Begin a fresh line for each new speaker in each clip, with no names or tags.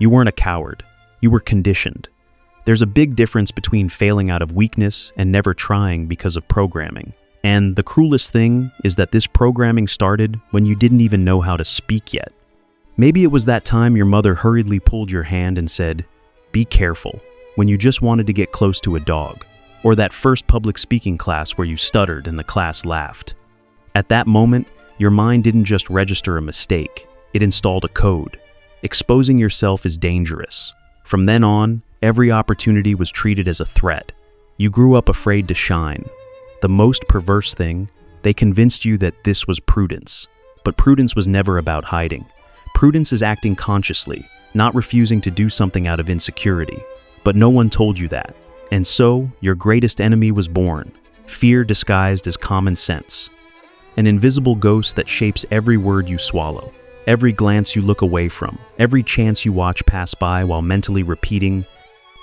You weren't a coward. You were conditioned. There's a big difference between failing out of weakness and never trying because of programming. And the cruelest thing is that this programming started when you didn't even know how to speak yet. Maybe it was that time your mother hurriedly pulled your hand and said, "Be careful," when you just wanted to get close to a dog. Or that first public speaking class where you stuttered and the class laughed. At that moment, your mind didn't just register a mistake, it installed a code. Exposing yourself is dangerous. From then on, every opportunity was treated as a threat. You grew up afraid to shine. The most perverse thing, they convinced you that this was prudence. But prudence was never about hiding. Prudence is acting consciously, not refusing to do something out of insecurity. But no one told you that. And so, your greatest enemy was born, fear disguised as common sense. An invisible ghost that shapes every word you swallow, every glance you look away from, every chance you watch pass by while mentally repeating,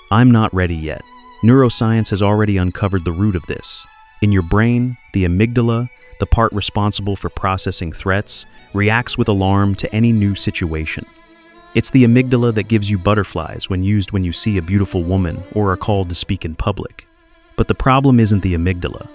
"I'm not ready yet." Neuroscience has already uncovered the root of this. In your brain, the amygdala, the part responsible for processing threats, reacts with alarm to any new situation. It's the amygdala that gives you butterflies when used when you see a beautiful woman or are called to speak in public. But the problem isn't the amygdala.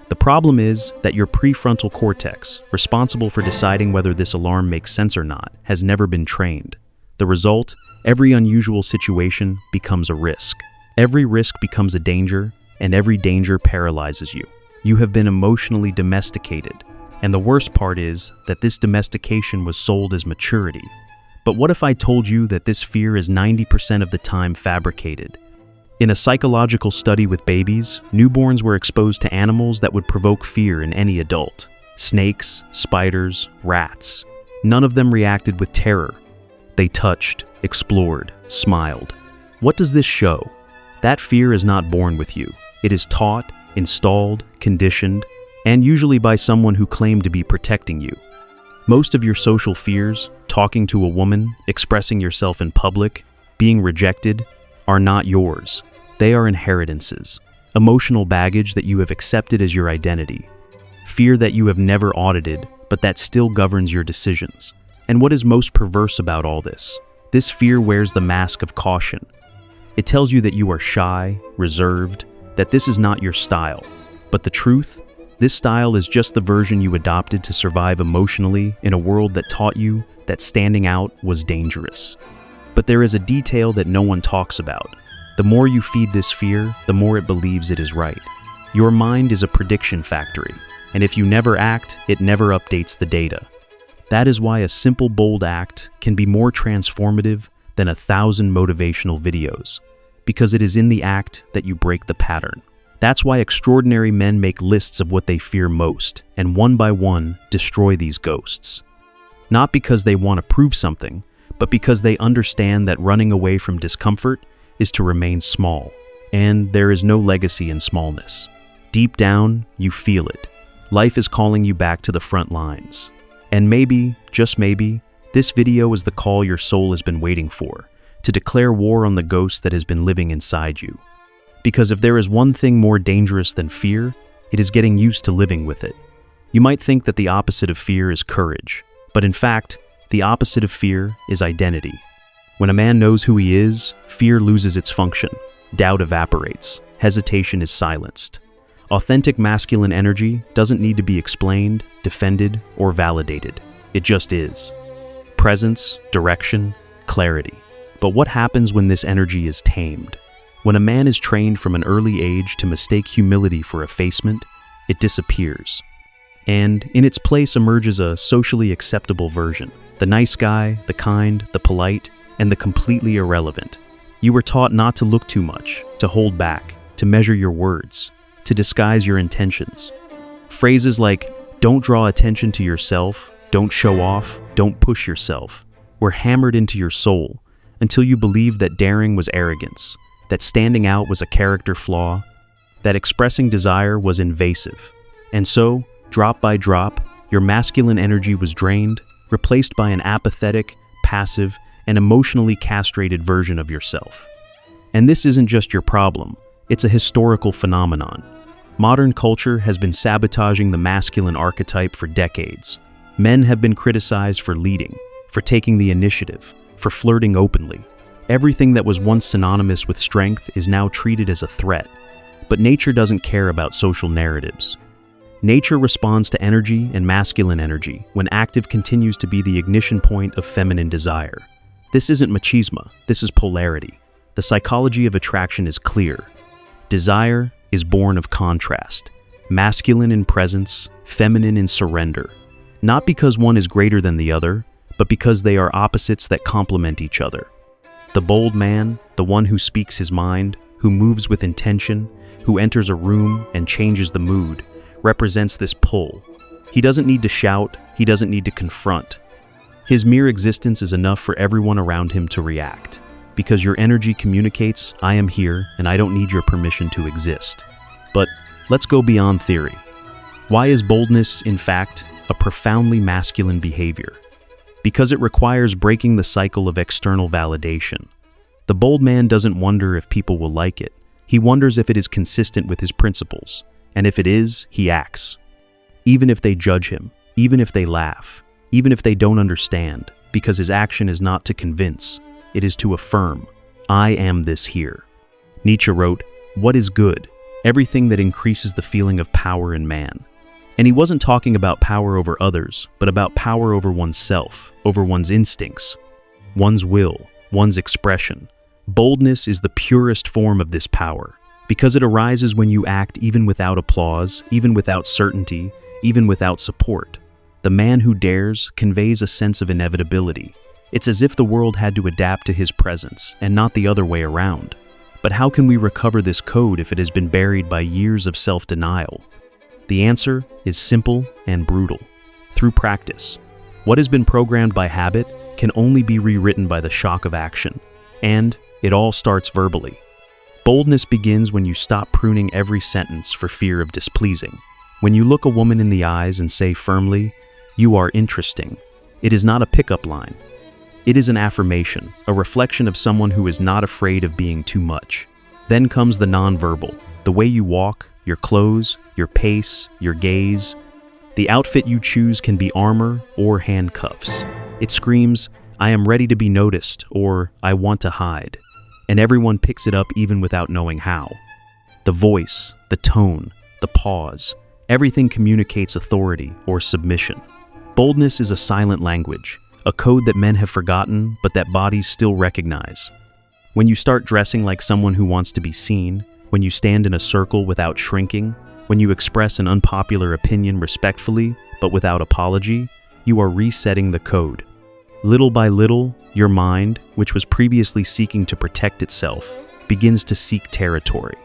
The problem is that your prefrontal cortex, responsible for deciding whether this alarm makes sense or not, has never been trained. The result, every unusual situation becomes a risk. Every risk becomes a danger, and every danger paralyzes you. You have been emotionally domesticated, and the worst part is that this domestication was sold as maturity. But what if I told you that this fear is 90% of the time fabricated? In a psychological study with babies, newborns were exposed to animals that would provoke fear in any adult. Snakes, spiders, rats. None of them reacted with terror. They touched, explored, smiled. What does this show? That fear is not born with you. It is taught, installed, conditioned, and usually by someone who claimed to be protecting you. Most of your social fears, talking to a woman, expressing yourself in public, being rejected, are not yours. They are inheritances, emotional baggage that you have accepted as your identity, fear that you have never audited, but that still governs your decisions. And what is most perverse about all this? This fear wears the mask of caution. It tells you that you are shy, reserved, that this is not your style. But the truth? This style is just the version you adopted to survive emotionally in a world that taught you that standing out was dangerous. But there is a detail that no one talks about. The more you feed this fear, the more it believes it is right. Your mind is a prediction factory, and if you never act, it never updates the data. That is why a simple, bold act can be more transformative than 1,000 motivational videos, because it is in the act that you break the pattern. That's why extraordinary men make lists of what they fear most, and one by one, destroy these ghosts. Not because they want to prove something, but because they understand that running away from discomfort is to remain small, and there is no legacy in smallness. Deep down, you feel it. Life is calling you back to the front lines. And maybe, just maybe, this video is the call your soul has been waiting for, to declare war on the ghost that has been living inside you. Because if there is one thing more dangerous than fear, it is getting used to living with it. You might think that the opposite of fear is courage, but in fact, the opposite of fear is identity. When a man knows who he is, fear loses its function, doubt evaporates, hesitation is silenced. Authentic masculine energy doesn't need to be explained, defended, or validated. It just is. Presence, direction, clarity. But what happens when this energy is tamed? When a man is trained from an early age to mistake humility for effacement, it disappears. And in its place emerges a socially acceptable version. The nice guy, the kind, the polite, and the completely irrelevant. You were taught not to look too much, to hold back, to measure your words, to disguise your intentions. Phrases like, "Don't draw attention to yourself," "Don't show off," "Don't push yourself," were hammered into your soul until you believed that daring was arrogance, that standing out was a character flaw, that expressing desire was invasive. And so, drop by drop, your masculine energy was drained, replaced by an apathetic, passive, and emotionally castrated version of yourself. And this isn't just your problem, it's a historical phenomenon. Modern culture has been sabotaging the masculine archetype for decades. Men have been criticized for leading, for taking the initiative, for flirting openly. Everything that was once synonymous with strength is now treated as a threat. But nature doesn't care about social narratives. Nature responds to energy and masculine energy when active continues to be the ignition point of feminine desire. This isn't machismo, this is polarity. The psychology of attraction is clear. Desire is born of contrast. Masculine in presence, feminine in surrender. Not because one is greater than the other, but because they are opposites that complement each other. The bold man, the one who speaks his mind, who moves with intention, who enters a room and changes the mood, represents this pull. He doesn't need to shout, he doesn't need to confront. His mere existence is enough for everyone around him to react. Because your energy communicates, I am here and I don't need your permission to exist. But let's go beyond theory. Why is boldness, in fact, a profoundly masculine behavior? Because it requires breaking the cycle of external validation. The bold man doesn't wonder if people will like it. He wonders if it is consistent with his principles. And if it is, he acts. Even if they judge him, even if they laugh, even if they don't understand, because his action is not to convince, it is to affirm, I am this here. Nietzsche wrote, "What is good? Everything that increases the feeling of power in man." And he wasn't talking about power over others, but about power over oneself, over one's instincts, one's will, one's expression. Boldness is the purest form of this power, because it arises when you act even without applause, even without certainty, even without support. The man who dares conveys a sense of inevitability. It's as if the world had to adapt to his presence, and not the other way around. But how can we recover this code if it has been buried by years of self-denial? The answer is simple and brutal. Through practice. What has been programmed by habit can only be rewritten by the shock of action. And it all starts verbally. Boldness begins when you stop pruning every sentence for fear of displeasing. When you look a woman in the eyes and say firmly, "You are interesting," it is not a pickup line. It is an affirmation, a reflection of someone who is not afraid of being too much. Then comes the nonverbal, the way you walk, your clothes, your pace, your gaze. The outfit you choose can be armor or handcuffs. It screams, "I am ready to be noticed," or "I want to hide." And everyone picks it up even without knowing how. The voice, the tone, the pause, everything communicates authority or submission. Boldness is a silent language, a code that men have forgotten but that bodies still recognize. When you start dressing like someone who wants to be seen, when you stand in a circle without shrinking, when you express an unpopular opinion respectfully but without apology, you are resetting the code. Little by little, your mind, which was previously seeking to protect itself, begins to seek territory.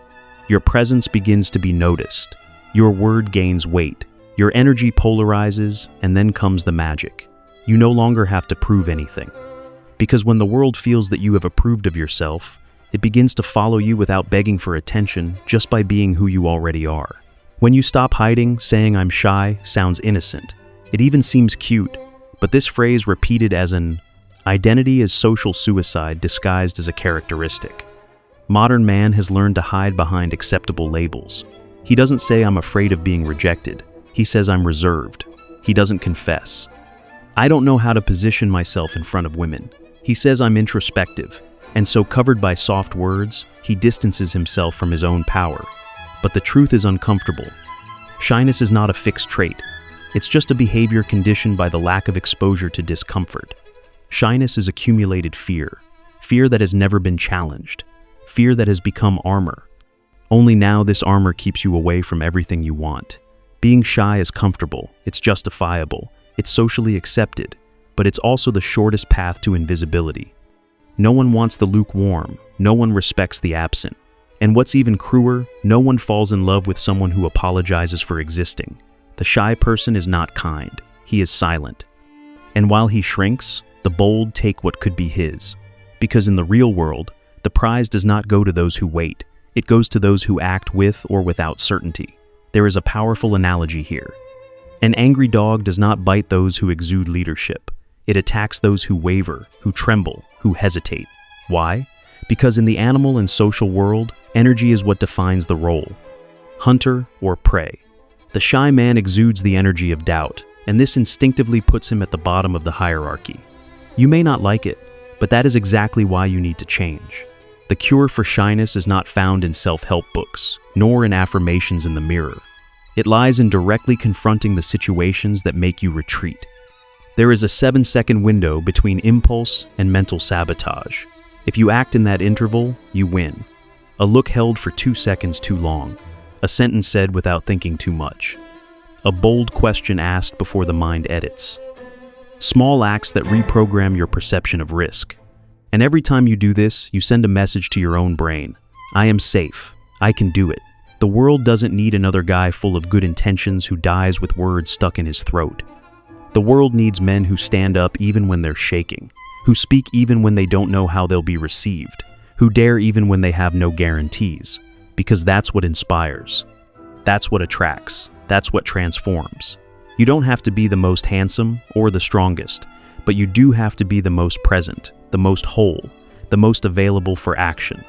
Your presence begins to be noticed. Your word gains weight. Your energy polarizes, and then comes the magic. You no longer have to prove anything. Because when the world feels that you have approved of yourself, it begins to follow you without begging for attention, just by being who you already are. When you stop hiding, saying "I'm shy" sounds innocent. It even seems cute, but this phrase repeated as an identity is social suicide disguised as a characteristic. Modern man has learned to hide behind acceptable labels. He doesn't say "I'm afraid of being rejected." He says "I'm reserved." He doesn't confess. "I don't know how to position myself in front of women." He says "I'm introspective." And so, covered by soft words, he distances himself from his own power. But the truth is uncomfortable. Shyness is not a fixed trait. It's just a behavior conditioned by the lack of exposure to discomfort. Shyness is accumulated fear. Fear that has never been challenged. Fear that has become armor. Only now this armor keeps you away from everything you want. Being shy is comfortable, it's justifiable, it's socially accepted, but it's also the shortest path to invisibility. No one wants the lukewarm, no one respects the absent. And what's even crueler, no one falls in love with someone who apologizes for existing. The shy person is not kind, he is silent. And while he shrinks, the bold take what could be his. Because in the real world, the prize does not go to those who wait, it goes to those who act with or without certainty. There is a powerful analogy here. An angry dog does not bite those who exude leadership. It attacks those who waver, who tremble, who hesitate. Why? Because in the animal and social world, energy is what defines the role. Hunter or prey. The shy man exudes the energy of doubt, and this instinctively puts him at the bottom of the hierarchy. You may not like it, But that is exactly why you need to change. The cure for shyness is not found in self-help books, nor in affirmations in the mirror. It lies in directly confronting the situations that make you retreat. There is a 7-second window between impulse and mental sabotage. If you act in that interval, you win. A look held for 2 seconds too long. A sentence said without thinking too much. A bold question asked before the mind edits. Small acts that reprogram your perception of risk. And every time you do this, you send a message to your own brain. I am safe. I can do it. The world doesn't need another guy full of good intentions who dies with words stuck in his throat. The world needs men who stand up even when they're shaking, who speak even when they don't know how they'll be received, who dare even when they have no guarantees, because that's what inspires. That's what attracts. That's what transforms. You don't have to be the most handsome or the strongest, but you do have to be the most present, the most whole, the most available for action.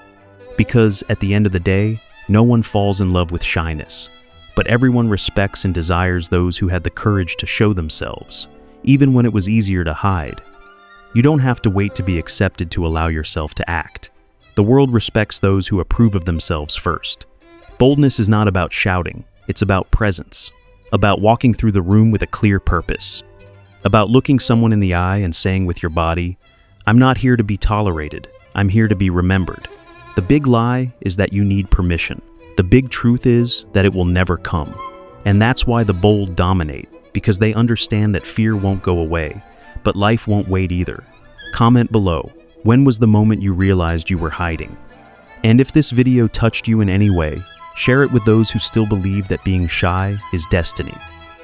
Because at the end of the day, no one falls in love with shyness, but everyone respects and desires those who had the courage to show themselves, even when it was easier to hide. You don't have to wait to be accepted to allow yourself to act. The world respects those who approve of themselves first. Boldness is not about shouting, it's about presence, about walking through the room with a clear purpose, about looking someone in the eye and saying with your body, I'm not here to be tolerated, I'm here to be remembered. The big lie is that you need permission. The big truth is that it will never come. And that's why the bold dominate, because they understand that fear won't go away, but life won't wait either. Comment below, when was the moment you realized you were hiding? And if this video touched you in any way, share it with those who still believe that being shy is destiny.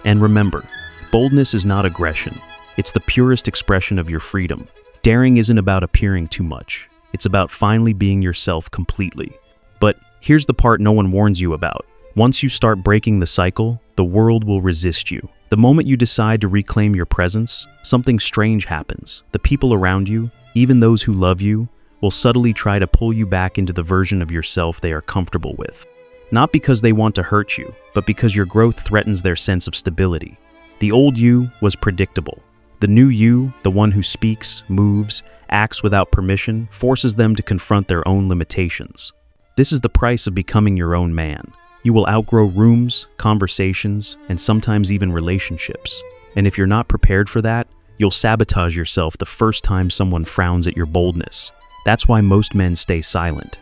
And remember, boldness is not aggression. It's the purest expression of your freedom. Daring isn't about appearing too much. It's about finally being yourself completely. But here's the part no one warns you about. Once you start breaking the cycle, the world will resist you. The moment you decide to reclaim your presence, something strange happens. The people around you, even those who love you, will subtly try to pull you back into the version of yourself they are comfortable with. Not because they want to hurt you, but because your growth threatens their sense of stability. The old you was predictable. The new you, the one who speaks, moves, acts without permission, forces them to confront their own limitations. This is the price of becoming your own man. You will outgrow rooms, conversations, and sometimes even relationships. And if you're not prepared for that, you'll sabotage yourself the first time someone frowns at your boldness. That's why most men stay silent.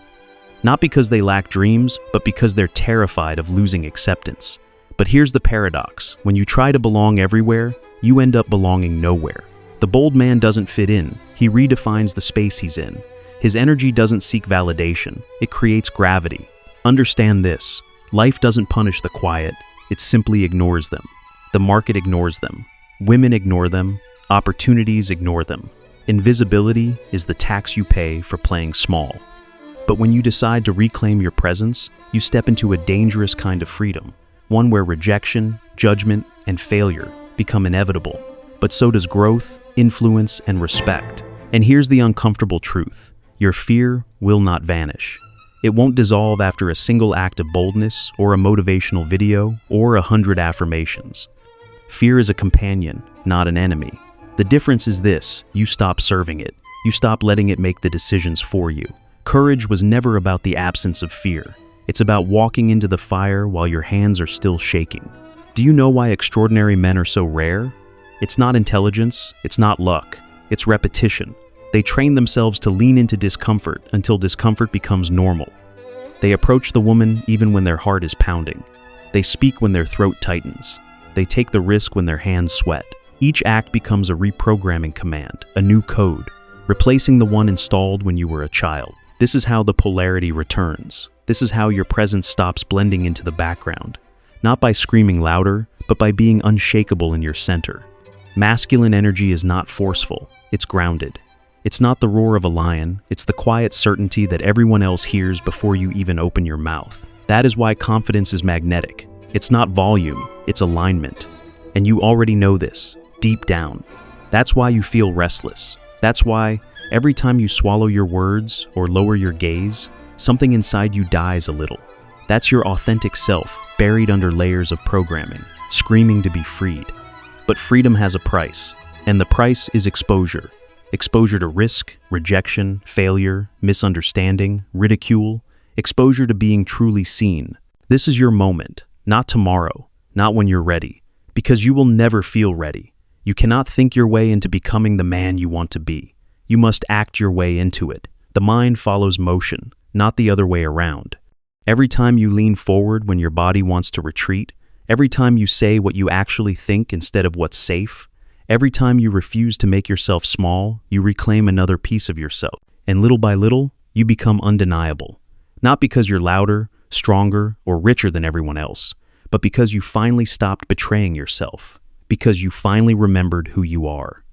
Not because they lack dreams, but because they're terrified of losing acceptance. But here's the paradox. When you try to belong everywhere, you end up belonging nowhere. The bold man doesn't fit in. He redefines the space he's in. His energy doesn't seek validation. It creates gravity. Understand this. Life doesn't punish the quiet. It simply ignores them. The market ignores them. Women ignore them. Opportunities ignore them. Invisibility is the tax you pay for playing small. But when you decide to reclaim your presence, you step into a dangerous kind of freedom, one where rejection, judgment, and failure become inevitable. But so does growth, influence, and respect. And here's the uncomfortable truth. Your fear will not vanish. It won't dissolve after a single act of boldness or a motivational video or 100 affirmations. Fear is a companion, not an enemy. The difference is this: you stop serving it. You stop letting it make the decisions for you. Courage was never about the absence of fear. It's about walking into the fire while your hands are still shaking. Do you know why extraordinary men are so rare? It's not intelligence, it's not luck, it's repetition. They train themselves to lean into discomfort until discomfort becomes normal. They approach the woman even when their heart is pounding. They speak when their throat tightens. They take the risk when their hands sweat. Each act becomes a reprogramming command, a new code, replacing the one installed when you were a child. This is how the polarity returns. This is how your presence stops blending into the background. Not by screaming louder, but by being unshakable in your center. Masculine energy is not forceful, it's grounded. It's not the roar of a lion, it's the quiet certainty that everyone else hears before you even open your mouth. That is why confidence is magnetic. It's not volume, it's alignment. And you already know this, deep down. That's why you feel restless. That's why, every time you swallow your words or lower your gaze, something inside you dies a little. That's your authentic self, buried under layers of programming, screaming to be freed. But freedom has a price, and the price is exposure. Exposure to risk, rejection, failure, misunderstanding, ridicule, exposure to being truly seen. This is your moment, not tomorrow, not when you're ready, because you will never feel ready. You cannot think your way into becoming the man you want to be. You must act your way into it. The mind follows motion, not the other way around. Every time you lean forward when your body wants to retreat, every time you say what you actually think instead of what's safe, every time you refuse to make yourself small, you reclaim another piece of yourself. And little by little, you become undeniable. Not because you're louder, stronger, or richer than everyone else, but because you finally stopped betraying yourself. Because you finally remembered who you are.